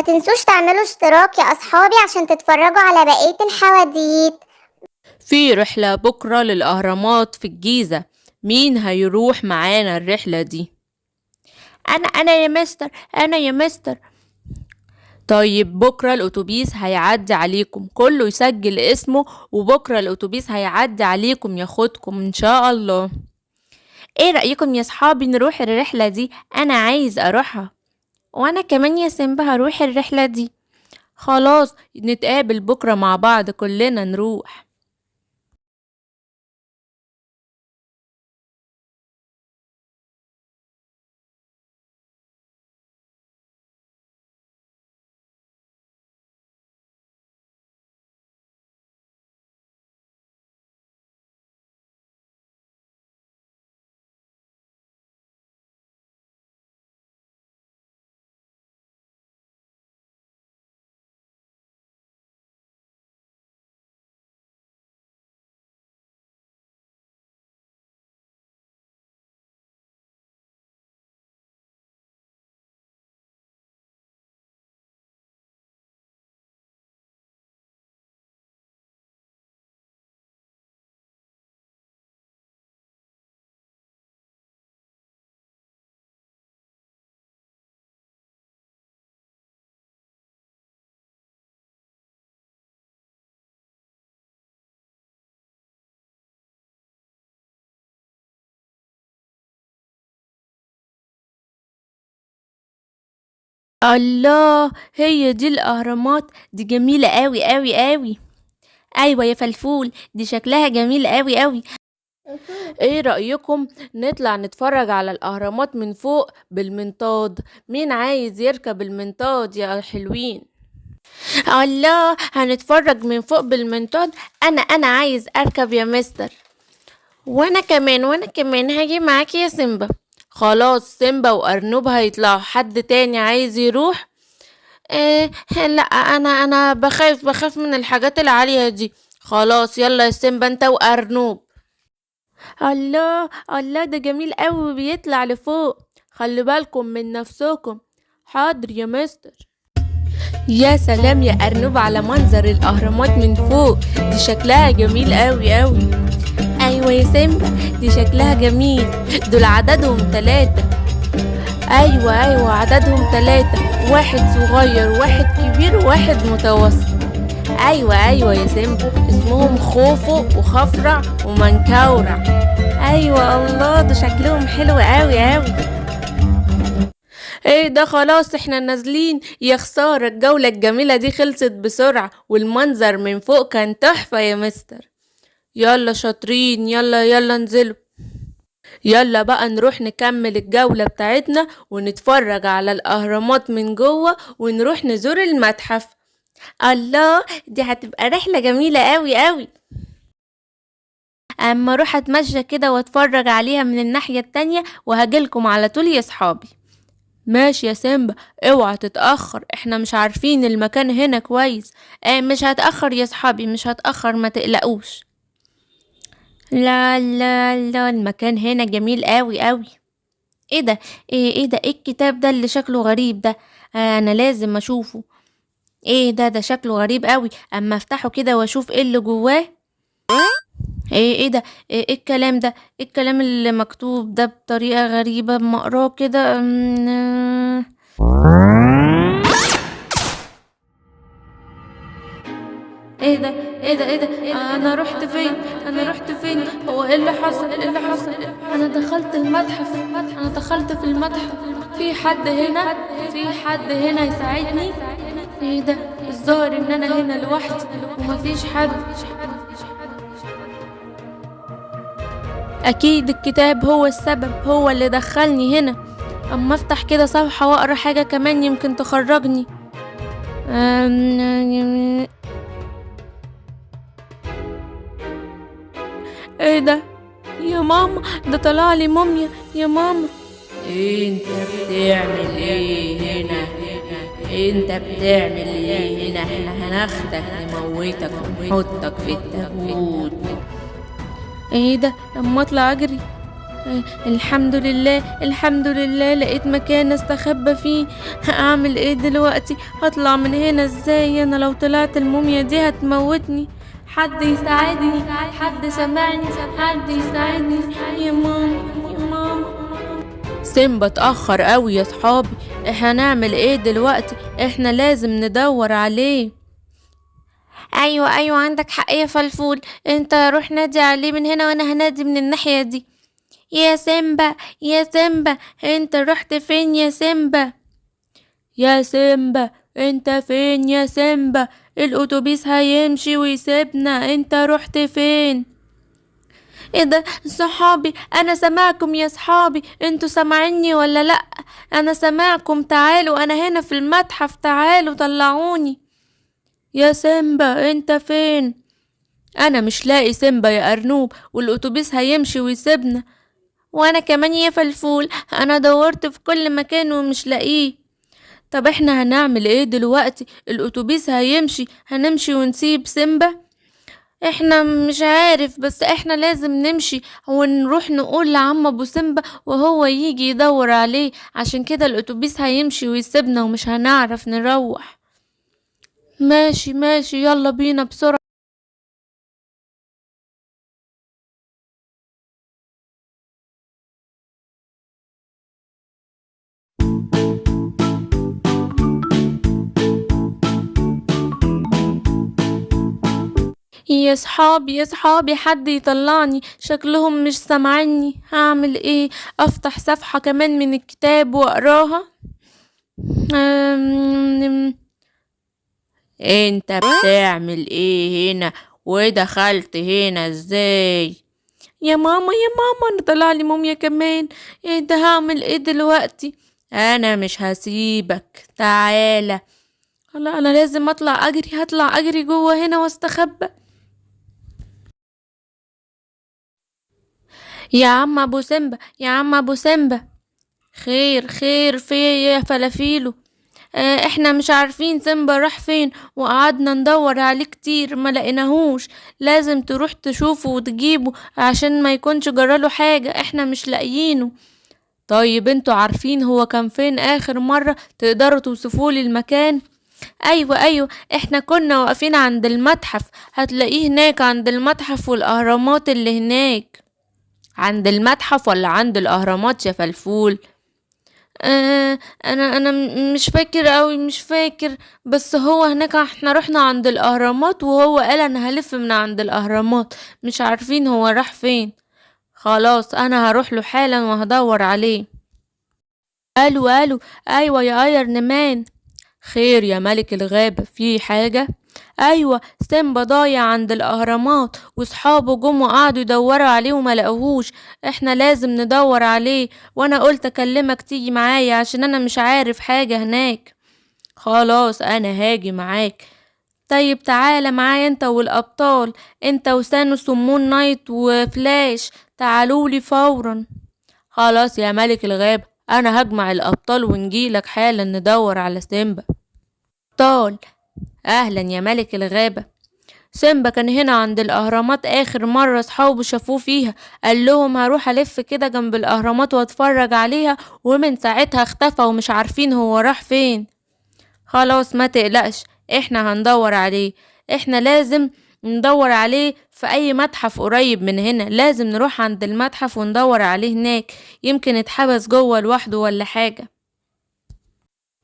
تنسوش تعملوا اشتراك يا أصحابي عشان تتفرجوا على بقية الحواديت. في رحلة بكرة للأهرامات في الجيزة. مين هيروح معانا الرحلة دي؟ أنا يا مستر، أنا يا مستر. طيب بكرة الأتوبيس هيعدي عليكم، كله يسجل اسمه، وبكرة الأتوبيس هيعدي عليكم ياخدكم إن شاء الله. ايه رأيكم يا صحابي نروح الرحلة دي؟ أنا عايز أروحها. وأنا كمان يا سيمبا هروح الرحلة دي. خلاص نتقابل بكرة مع بعض كلنا نروح. الله، هي دي الأهرامات؟ دي جميلة قوي قوي قوي. أيوة يا فلفول، دي شكلها جميل قوي قوي. ايه رأيكم نطلع نتفرج على الأهرامات من فوق بالمنطاد؟ مين عايز يركب المنطاد يا حلوين؟ الله، هنتفرج من فوق بالمنطاد. أنا عايز أركب يا مستر. وانا كمان هاجي معاكي يا سيمبا. خلاص سيمبا وأرنوب هيطلعوا، حد تاني عايز يروح؟ إيه، لا انا بخاف من الحاجات العالية دي. خلاص يلا يا سيمبا انت وأرنوب. الله الله، ده جميل قوي بيطلع لفوق. خلي بالكم من نفسكم. حاضر يا مستر. يا سلام يا أرنوب على منظر الأهرامات من فوق، دي شكلها جميل قوي قوي. أيوة يا سيمبا، دي شكلها جميل. دول عددهم 3. أيوة عددهم 3، واحد صغير واحد كبير وواحد متوسط. أيوة يا سيمبا، اسمهم خوفو وخفرع ومنكورع. أيوة الله، ده شكلهم حلو قوي قوي. ايه ده، خلاص احنا نازلين. يا خسارة الجولة الجميلة دي خلصت بسرعة، والمنظر من فوق كان تحفة يا مستر. يلا شاطرين، يلا انزلوا. يلا بقى نروح نكمل الجولة بتاعتنا ونتفرج على الأهرامات من جوه ونروح نزور المتحف. الله، دي هتبقى رحلة جميلة قوي قوي. اما اروح اتمشى كده واتفرج عليها من الناحية التانية وهجيلكم على طول يا صحابي. ماشي يا سيمبا، اوعى تتأخر، احنا مش عارفين المكان هنا كويس. مش هتأخر يا صحابي، مش هتأخر، ما تقلقوش. لا المكان هنا جميل قوي قوي. ايه ده، ايه ده، ايه الكتاب ده اللي شكله غريب ده؟ انا لازم اشوفه. ايه ده شكله غريب قوي، اما افتحه كده واشوف ايه اللي جواه. ايه ده، ايه الكلام ده، ايه الكلام اللي مكتوب ده بطريقة غريبة اما اقراه كده. ايه ده، انا رحت فين هو ايه اللي حصل، انا دخلت المتحف، انا دخلت في المتحف. في حد هنا يساعدني؟ ايه ده، الظاهر ان انا هنا لوحدي ومفيش حد. اكيد الكتاب هو السبب، هو اللي دخلني هنا. اما افتح كده صفحة واقرا حاجة كمان يمكن تخرجني. ايه ده يا ماما، ده طلع لي موميا يا ماما. انت بتعمل ايه هنا؟ احنا هناخدك نموتك ونحطك في التابوت. ايه ده، اما اطلع اجري. الحمد لله الحمد لله، لقيت مكان استخبى فيه. هعمل ايه دلوقتي؟ هطلع من هنا ازاي؟ انا لو طلعت الموميا دي هتموتني. حد يساعدني، حد سمعني، حد يساعدني. يا ماما يا ماما. سيمبا اتأخر قوي يا صحابي، احنا هنعمل ايه دلوقتي؟ احنا لازم ندور عليه. ايوه عندك حق يا فلفول، انت روح نادي عليه من هنا وانا هنادي من الناحية دي. يا سيمبا يا سيمبا، انت رحت فين يا سيمبا؟ يا سيمبا انت فين يا سيمبا؟ الاتوبيس هيمشي ويسيبنا، انت رحت فين؟ ايه ده صحابي؟ انا سامعكم يا صحابي، انتوا سامعيني ولا لا؟ انا سامعكم، تعالوا انا هنا في المتحف، تعالوا طلعوني. يا سيمبا انت فين؟ انا مش لاقي سيمبا يا ارنوب، والاتوبيس هيمشي ويسيبنا. وانا كمان يا فلفول، انا دورت في كل مكان ومش لاقيه. طب احنا هنعمل ايه دلوقتي؟ الاتوبيس هيمشي، هنمشي ونسيب سيمبا؟ احنا مش عارف، بس احنا لازم نمشي ونروح نقول لعم ابو سيمبا وهو يجي يدور عليه، عشان كده الاتوبيس هيمشي ويسيبنا ومش هنعرف نروح. ماشي يلا بينا بسرعة. يا صحابي حد يطلعني، شكلهم مش سامعني. هعمل ايه؟ افتح صفحة كمان من الكتاب واقراها. أم... انت بتعمل ايه هنا؟ ودخلت هنا ازاي؟ يا ماما انا طلع لي موميا كمان. ايه ده؟ هعمل ايه دلوقتي؟ انا مش هسيبك، تعالى. لا انا لازم اطلع اجري، هطلع اجري جوه هنا واستخبى. يا عم ابو سيمبا يا عم ابو سيمبا، خير في يا فلافيلو. احنا مش عارفين سيمبا راح فين، وقعدنا ندور عليه كتير ما لقيناهوش. لازم تروح تشوفه وتجيبه عشان ما يكونش جراله حاجة، احنا مش لاقيينه. طيب انتوا عارفين هو كان فين اخر مرة؟ تقدروا توصفولي المكان؟ ايوه احنا كنا واقفين عند المتحف، هتلاقيه هناك عند المتحف والاهرامات اللي هناك. عند المتحف ولا عند الاهرامات يا فلفول؟ انا مش فاكر قوي، مش فاكر، بس هو هناك احنا رحنا عند الاهرامات وهو قال انا هلف من عند الاهرامات، مش عارفين هو راح فين. خلاص انا هروح له حالا وهدور عليه. الو ايوه يا ايرن مان. خير يا ملك الغابة، في حاجة؟ ايوه سيمبا ضايع عند الاهرامات، واصحابه جم وقعدوا يدوروا عليه وما لقوهوش. احنا لازم ندور عليه، وانا قلت اكلمك تيجي معايا عشان انا مش عارف حاجة هناك. خلاص انا هاجي معاك. طيب تعالى معايا انت والابطال، انت وسانوس ومون نايت وفلاش، تعالولي فورا. خلاص يا ملك الغابة، انا هجمع الابطال ونجيلك حالا ندور على سيمبا. ابطال؟ اهلا يا ملك الغابة. سيمبا كان هنا عند الاهرامات اخر مرة صحابه شافوه فيها، قال لهم هروح الف كده جنب الاهرامات واتفرج عليها، ومن ساعتها اختفى ومش عارفين هو راح فين. خلاص ما تقلقش، احنا هندور عليه. احنا لازم ندور عليه في اي متحف قريب من هنا، لازم نروح عند المتحف وندور عليه هناك، يمكن اتحبس جوه لوحده ولا حاجة.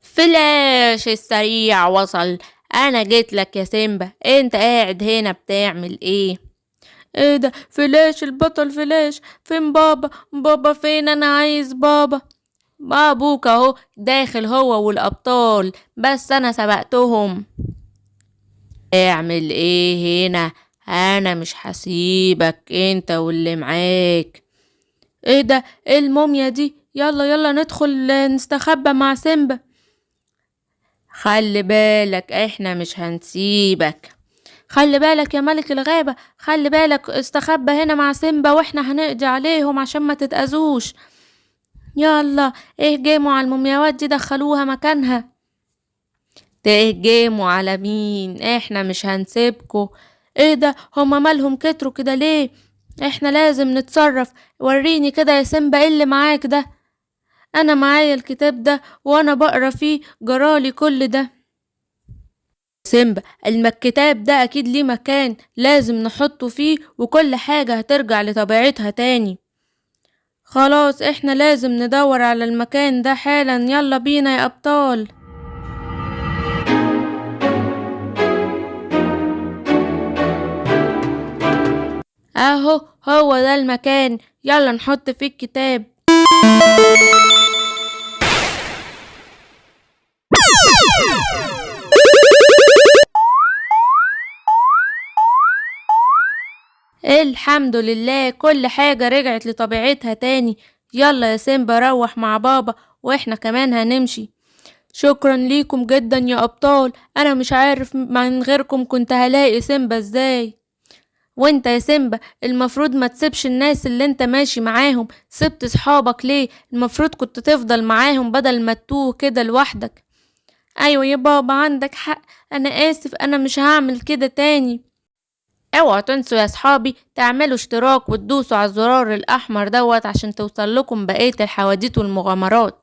فلاش السريع وصل، انا جيت لك يا سيمبا، انت قاعد هنا بتعمل ايه؟ ايه ده؟ فلاش البطل، فلاش فين؟ بابا فين؟ انا عايز بابا. ابوك اهو داخل هو والابطال، بس انا سبقتهم. اعمل ايه هنا؟ انا مش هسيبك انت واللي معاك. ايه ده؟ ايه الموميا دي؟ يلا ندخل نستخبى مع سيمبا. خلي بالك احنا مش هنسيبك. خلي بالك يا ملك الغابة، خلي بالك، استخبى هنا مع سيمبا واحنا هنقضي عليهم عشان ما تتأذوش. يلا اهجموا على المومياوات دي، دخلوها مكانها. تهجموا على مين؟ احنا مش هنسيبكوا. ايه ده؟ هما مالهم كتروا كده ليه؟ احنا لازم نتصرف. وريني كده يا سيمبا ايه اللي معاك ده. انا معايا الكتاب ده وانا بقرا فيه، جرالي كل ده. سيمبا الكتاب ده اكيد ليه مكان لازم نحطه فيه، وكل حاجة هترجع لطبيعتها تاني. خلاص احنا لازم ندور على المكان ده حالا، يلا بينا يا ابطال. اهو هو ده المكان، يلا نحط فيه الكتاب. الحمد لله كل حاجة رجعت لطبيعتها تاني. يلا يا سيمبا روح مع بابا، واحنا كمان هنمشي. شكرا ليكم جدا يا ابطال، انا مش عارف من غيركم كنت هلاقي سيمبا ازاي. وانت يا سيمبا المفروض ما تسيبش الناس اللي انت ماشي معاهم، سبت صحابك ليه؟ المفروض كنت تفضل معاهم بدل ما تتوه كده لوحدك. ايوه يا بابا عندك حق، انا اسف، انا مش هعمل كده تاني. اوعوا تنسوا يا صحابي تعملوا اشتراك وتدوسوا على الزرار الاحمر دوت عشان توصل لكم بقية الحواديت والمغامرات.